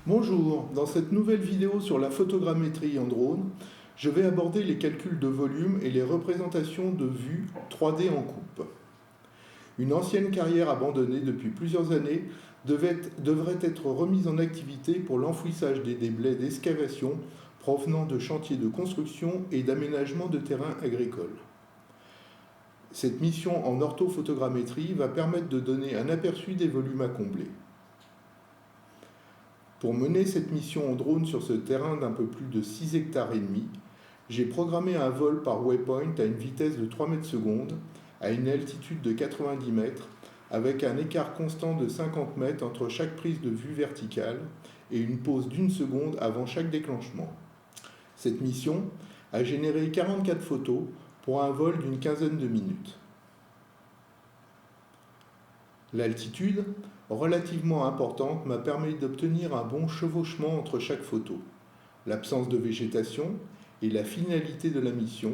Bonjour, dans cette nouvelle vidéo sur la photogrammétrie en drone, je vais aborder les calculs de volume et les représentations de vues 3D en coupe. Une ancienne carrière abandonnée depuis plusieurs années devrait être remise en activité pour l'enfouissage des déblais d'excavation provenant de chantiers de construction et d'aménagement de terrains agricoles. Cette mission en orthophotogrammétrie va permettre de donner un aperçu des volumes à combler. Pour mener cette mission en drone sur ce terrain d'un peu plus de 6 hectares et demi, j'ai programmé un vol par waypoint à une vitesse de 3 mètres secondes, à une altitude de 90 mètres, avec un écart constant de 50 mètres entre chaque prise de vue verticale et une pause d'1 seconde avant chaque déclenchement. Cette mission a généré 44 photos pour un vol d'une quinzaine de minutes. L'altitude, relativement importante, m'a permis d'obtenir un bon chevauchement entre chaque photo. L'absence de végétation et la finalité de la mission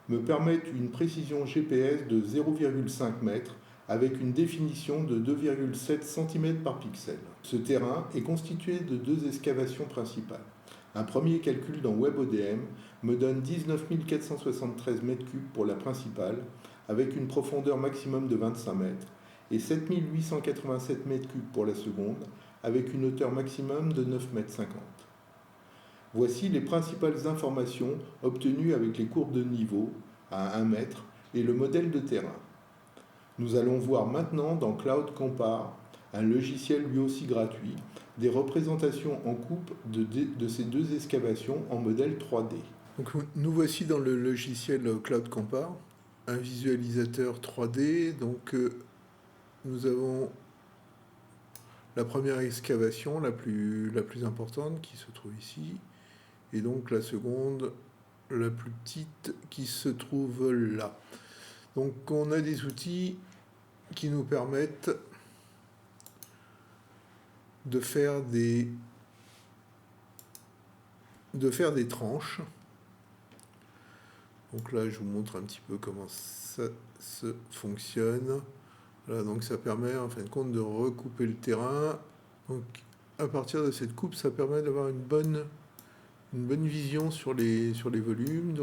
me permettent une précision GPS de 0,5 m avec une définition de 2,7 cm par pixel. Ce terrain est constitué de 2 excavations principales. Un premier calcul dans WebODM me donne 19 473 m3 pour la principale, avec une profondeur maximum de 25 mètres, et 7 887 m3 pour la seconde, avec une hauteur maximum de 9,50 m. Voici les principales informations obtenues avec les courbes de niveau à 1 mètre et le modèle de terrain. Nous allons voir maintenant dans Cloud Compare, un logiciel lui aussi gratuit, des représentations en coupe de ces 2 excavations en modèle 3D. Donc, nous voici dans le logiciel Cloud Compare, un visualisateur 3D. Donc, nous avons la première excavation, la plus importante, qui se trouve ici, et donc la seconde, la plus petite, qui se trouve là. Donc on a des outils qui nous permettent de faire des tranches. Donc là, je vous montre un petit peu comment ça se fonctionne. Voilà, donc ça permet en fin de compte de recouper le terrain. Donc à partir de cette coupe, ça permet d'avoir une bonne vision sur les volumes.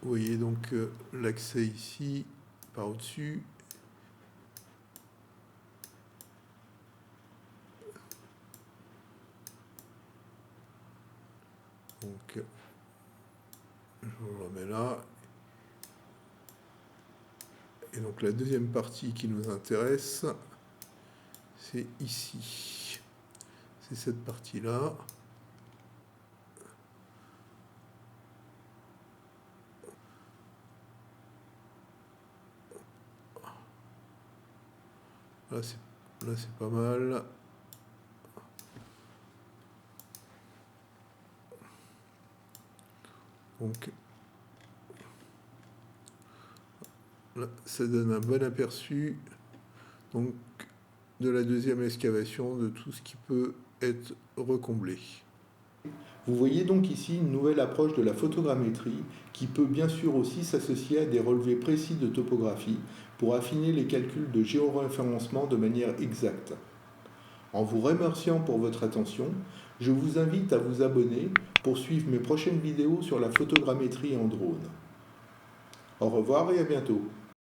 Vous voyez donc l'accès ici par au-dessus. Donc je le remets là. Et donc la deuxième partie qui nous intéresse, c'est ici. C'est cette partie-là. Là, c'est pas mal. Donc là, ça donne un bon aperçu donc, de la deuxième excavation, de tout ce qui peut être recomblé. Vous voyez donc ici une nouvelle approche de la photogrammétrie qui peut bien sûr aussi s'associer à des relevés précis de topographie pour affiner les calculs de géoréférencement de manière exacte. En vous remerciant pour votre attention, je vous invite à vous abonner pour suivre mes prochaines vidéos sur la photogrammétrie en drone. Au revoir et à bientôt.